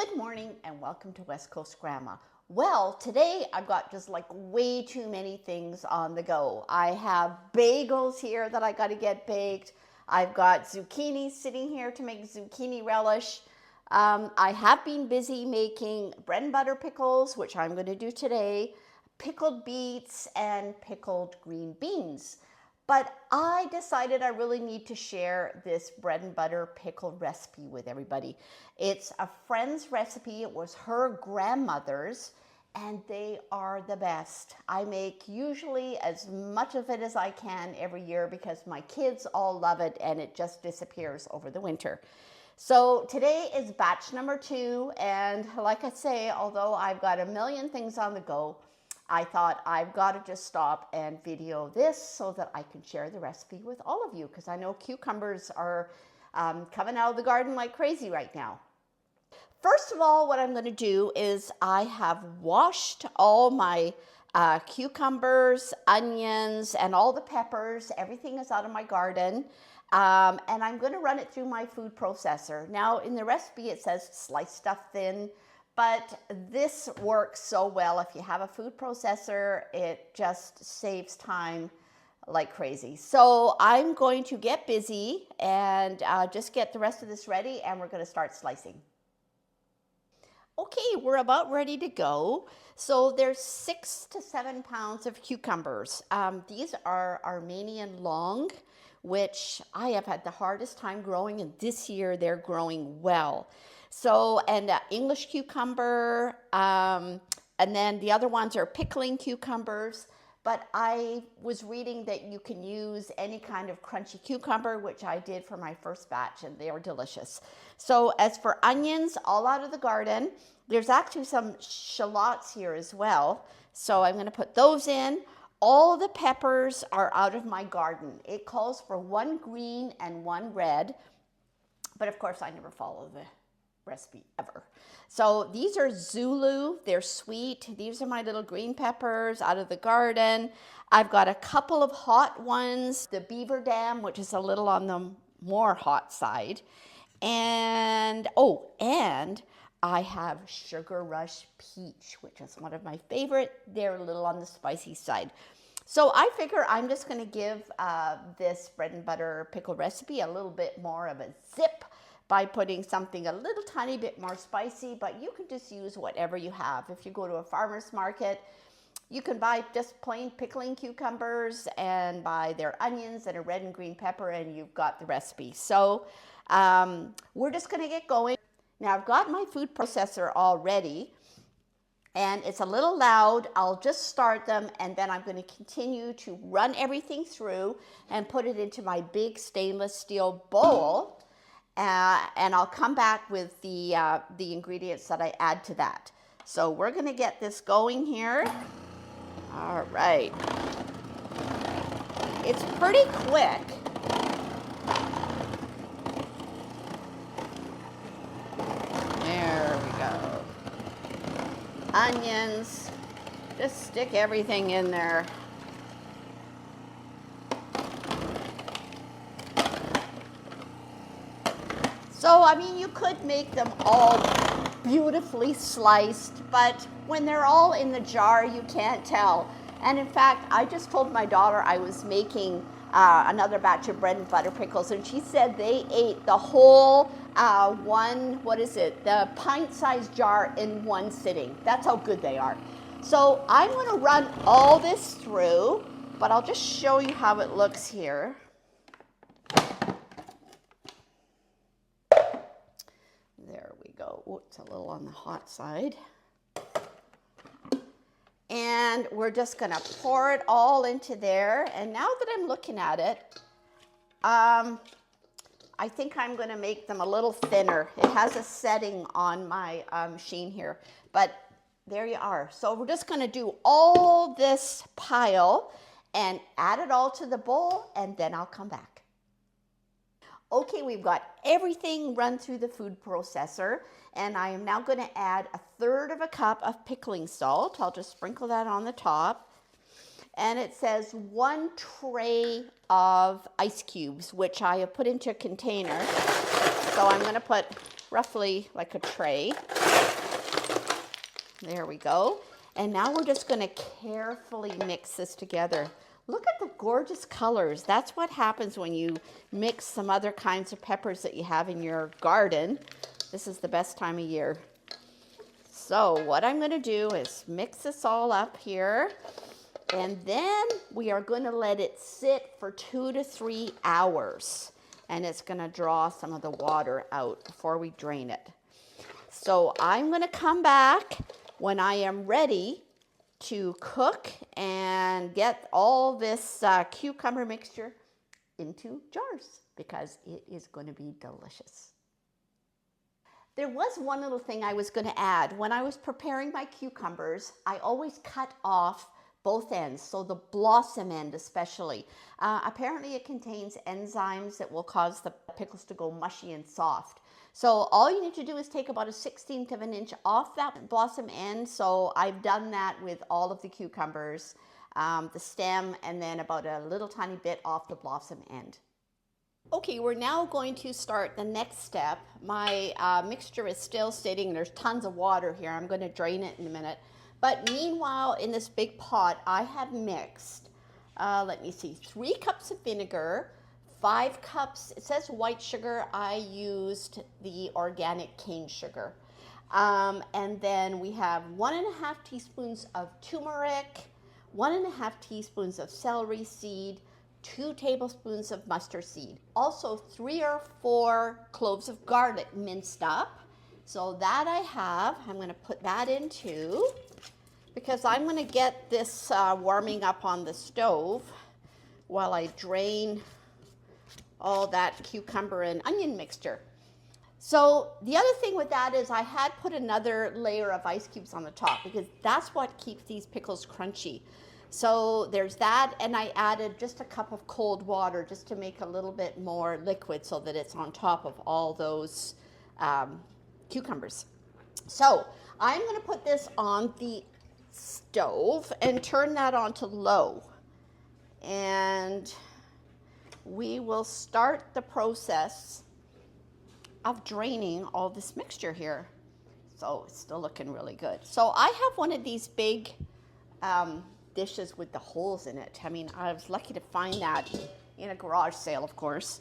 Good morning and welcome to West Coast Grandma. Well, today I've got just like way too many things on the go. I have bagels here that I got to get baked. I've got zucchini sitting here to make zucchini relish. I have been busy making bread and butter pickles, which I'm going to do today, pickled beets and pickled green beans. But I decided I really need to share this bread and butter pickle recipe with everybody. It's a friend's recipe. It was her grandmother's, and they are the best. I make usually as much of it as I can every year because my kids all love it and it just disappears over the winter. So today is batch number 2, and like I say, although I've got a million things on the go, I thought I've got to just stop and video this so that I can share the recipe with all of you, because I know cucumbers are coming out of the garden like crazy right now. First of all, what I'm going to do is I have washed all my cucumbers, onions, and all the peppers. Everything is out of my garden. And I'm going to run it through my food processor. Now, in the recipe, it says slice stuff thin. But this works so well. If you have a food processor, it just saves time like crazy. So I'm going to get busy and just get the rest of this ready, and we're going to start slicing. Okay, we're about ready to go. So there's 6 to 7 pounds of cucumbers. These are Armenian long, which I have had the hardest time growing, and this year they're growing well. So, and English cucumber, and then the other ones are pickling cucumbers. But I was reading that you can use any kind of crunchy cucumber, which I did for my first batch, and they were delicious. So as for onions, all out of the garden, there's actually some shallots here as well. So I'm going to put those in. All the peppers are out of my garden. It calls for 1 green and 1 red, but of course I never follow the recipe ever. So these are Zulu, they're sweet. These are my little green peppers out of the garden. I've got a couple of hot ones, the Beaver Dam, which is a little on the more hot side. And, and I have Sugar Rush Peach, which is one of my favorite. They're a little on the spicy side. So I figure I'm just gonna give this bread and butter pickle recipe a little bit more of a zip by putting something a little tiny bit more spicy, but you can just use whatever you have. If you go to a farmer's market, you can buy just plain pickling cucumbers and buy their onions and a red and green pepper, and you've got the recipe. So we're just gonna get going. Now I've got my food processor all ready, and it's a little loud. I'll just start them, and then I'm gonna continue to run everything through and put it into my big stainless steel bowl. And I'll come back with the ingredients that I add to that. So we're gonna get this going here. All right. It's pretty quick. There we go. Onions, just stick everything in there. So, I mean, you could make them all beautifully sliced, but when they're all in the jar, you can't tell. And in fact, I just told my daughter I was making another batch of bread and butter pickles, and she said they ate the whole the pint-sized jar in one sitting. That's how good they are. So I'm gonna run all this through, but I'll just show you how it looks here. There we go. Ooh, it's a little on the hot side. And we're just gonna pour it all into there. And now that I'm looking at it, I think I'm gonna make them a little thinner. It has a setting on my machine here, but there you are. So we're just gonna do all this pile and add it all to the bowl, and then I'll come back. Okay, we've got everything run through the food processor, and I am now going to add 1/3 cup of pickling salt. I'll just sprinkle that on the top. And it says 1 tray of ice cubes, which I have put into a container. So I'm going to put roughly like a tray. There we go. And now we're just going to carefully mix this together. Look at the gorgeous colors. That's what happens when you mix some other kinds of peppers that you have in your garden. This is the best time of year. So what I'm going to do is mix this all up here. And then we are going to let it sit for 2 to 3 hours. And it's going to draw some of the water out before we drain it. So I'm going to come back when I am ready to cook and get all this cucumber mixture into jars because it is going to be delicious. There was one little thing I was going to add. When I was preparing my cucumbers, I always cut off both ends, so the blossom end especially. Apparently it contains enzymes that will cause the pickles to go mushy and soft. So all you need to do is take about a 1/16 of an inch off that blossom end. So I've done that with all of the cucumbers, the stem, and then about a little tiny bit off the blossom end. Okay, we're now going to start the next step. My mixture is still sitting. There's tons of water here. I'm going to drain it in a minute. But meanwhile, in this big pot, I have mixed, let me see, 3 cups of vinegar, 5 cups, it says white sugar. I used the organic cane sugar. And then we have 1.5 teaspoons of turmeric, 1.5 teaspoons of celery seed, 2 tablespoons of mustard seed. Also 3 or 4 cloves of garlic minced up. So that I have, I'm going to put that in too, because I'm going to get this warming up on the stove while I drain all that cucumber and onion mixture. So the other thing with that is I had put another layer of ice cubes on the top because that's what keeps these pickles crunchy. So there's that, and I added just a cup of cold water just to make a little bit more liquid so that it's on top of all those cucumbers. So I'm going to put this on the stove and turn that on to low. And we will start the process of draining all this mixture here. So it's still looking really good. So I have one of these big dishes with the holes in it. I mean, I was lucky to find that in a garage sale, of course.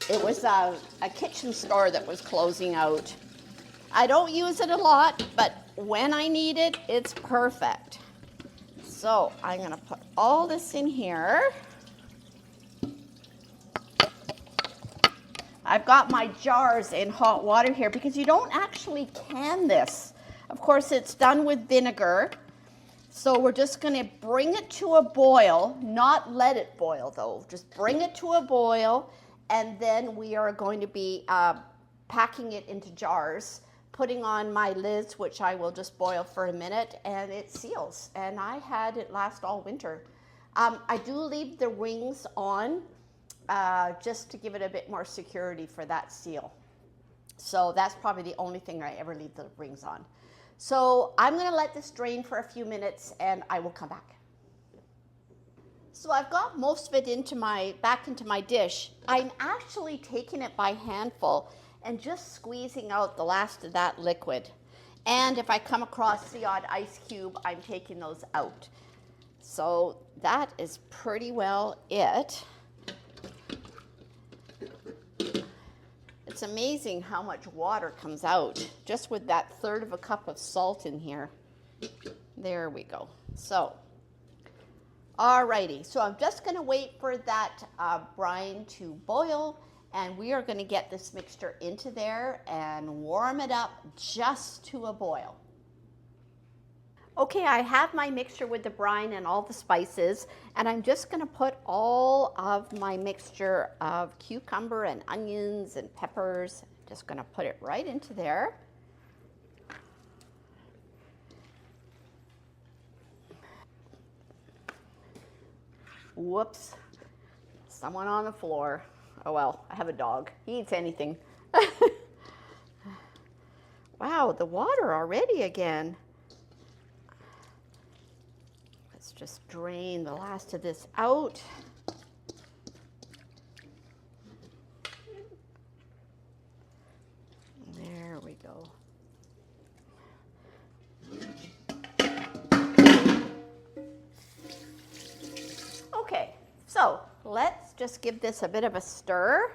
It was a kitchen store that was closing out. I don't use it a lot, but when I need it, it's perfect. So I'm going to put all this in here. I've got my jars in hot water here because you don't actually can this. Of course, it's done with vinegar. So we're just going to bring it to a boil, not let it boil though. Just bring it to a boil, and then we are going to be packing it into jars, putting on my lids, which I will just boil for a minute, and it seals. And I had it last all winter. I do leave the rings on just to give it a bit more security for that seal. So that's probably the only thing I ever leave the rings on. So I'm going to let this drain for a few minutes and I will come back. So I've got most of it back into my dish. I'm actually taking it by handful and just squeezing out the last of that liquid. And if I come across the odd ice cube, I'm taking those out. So that is pretty well it. It's amazing how much water comes out just with that 1/3 of a cup of salt in here. There we go. So, alrighty. So I'm just going to wait for that brine to boil, and we are going to get this mixture into there and warm it up just to a boil. Okay, I have my mixture with the brine and all the spices, and I'm just going to put all of my mixture of cucumber and onions and peppers, just going to put it right into there. Whoops, someone on the floor. Oh well, I have a dog. He eats anything. Wow, the water already again. Let's just drain the last of this out. let's just give this a bit of a stir.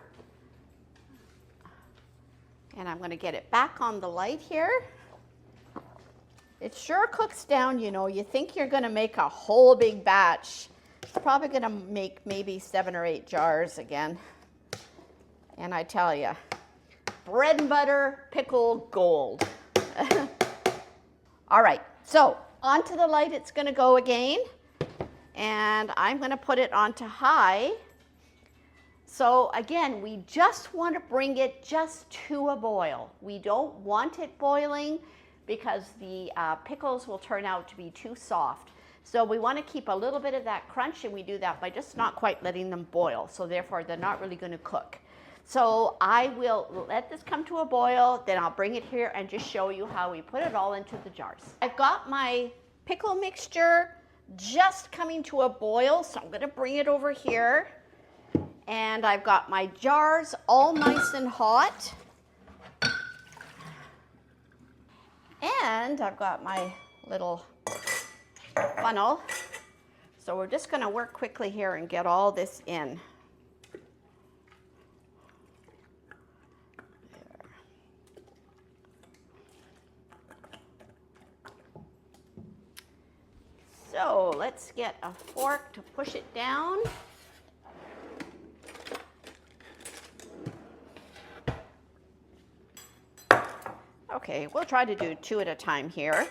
And I'm going to get it back on the light here. It sure cooks down, you know. You think you're going to make a whole big batch. It's probably going to make maybe 7 or 8 jars again. And I tell you, bread and butter, pickle gold. All right, so onto the light it's going to go again. And I'm going to put it onto high. So again, we just want to bring it just to a boil. We don't want it boiling because the pickles will turn out to be too soft. So we want to keep a little bit of that crunch, and we do that by just not quite letting them boil. So therefore, they're not really going to cook. So I will let this come to a boil, then I'll bring it here and just show you how we put it all into the jars. I've got my pickle mixture just coming to a boil, so I'm going to bring it over here. And I've got my jars all nice and hot. And I've got my little funnel. So we're just going to work quickly here and get all this in. There. So let's get a fork to push it down. Okay, we'll try to do 2 at a time here,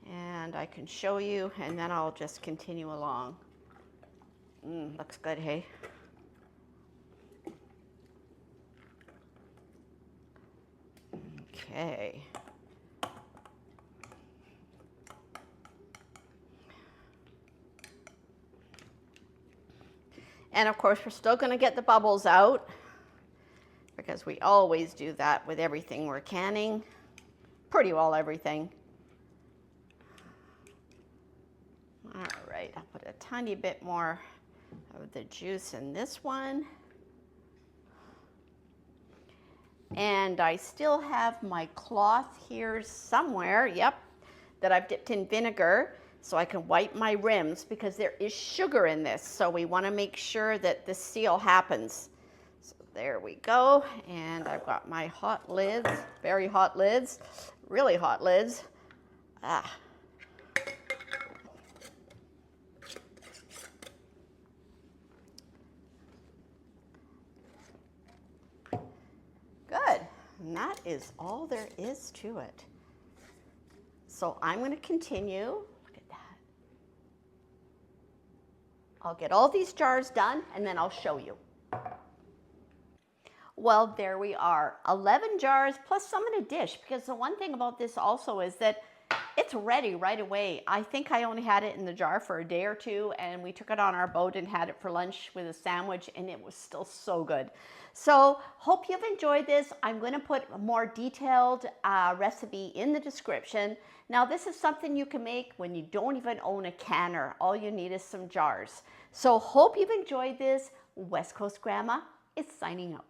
and I can show you, and then I'll just continue along. Looks good, hey? Okay. And of course, we're still going to get the bubbles out, because we always do that with everything we're canning. Pretty well everything. All right, I'll put a tiny bit more of the juice in this one. And I still have my cloth here somewhere, yep, that I've dipped in vinegar so I can wipe my rims, because there is sugar in this. So we want to make sure that the seal happens. So there we go. And I've got my hot lids, very hot lids. Really hot lids. Good. And that is all there is to it. So I'm going to continue. Look at that. I'll get all these jars done and then I'll show you. Well, there we are, 11 jars plus some in a dish, because the one thing about this also is that it's ready right away. I think I only had it in the jar for a day or 2, and we took it on our boat and had it for lunch with a sandwich, and it was still so good. So hope you've enjoyed this. I'm going to put a more detailed recipe in the description. Now, this is something you can make when you don't even own a canner. All you need is some jars. So hope you've enjoyed this. West Coast Grandma is signing out.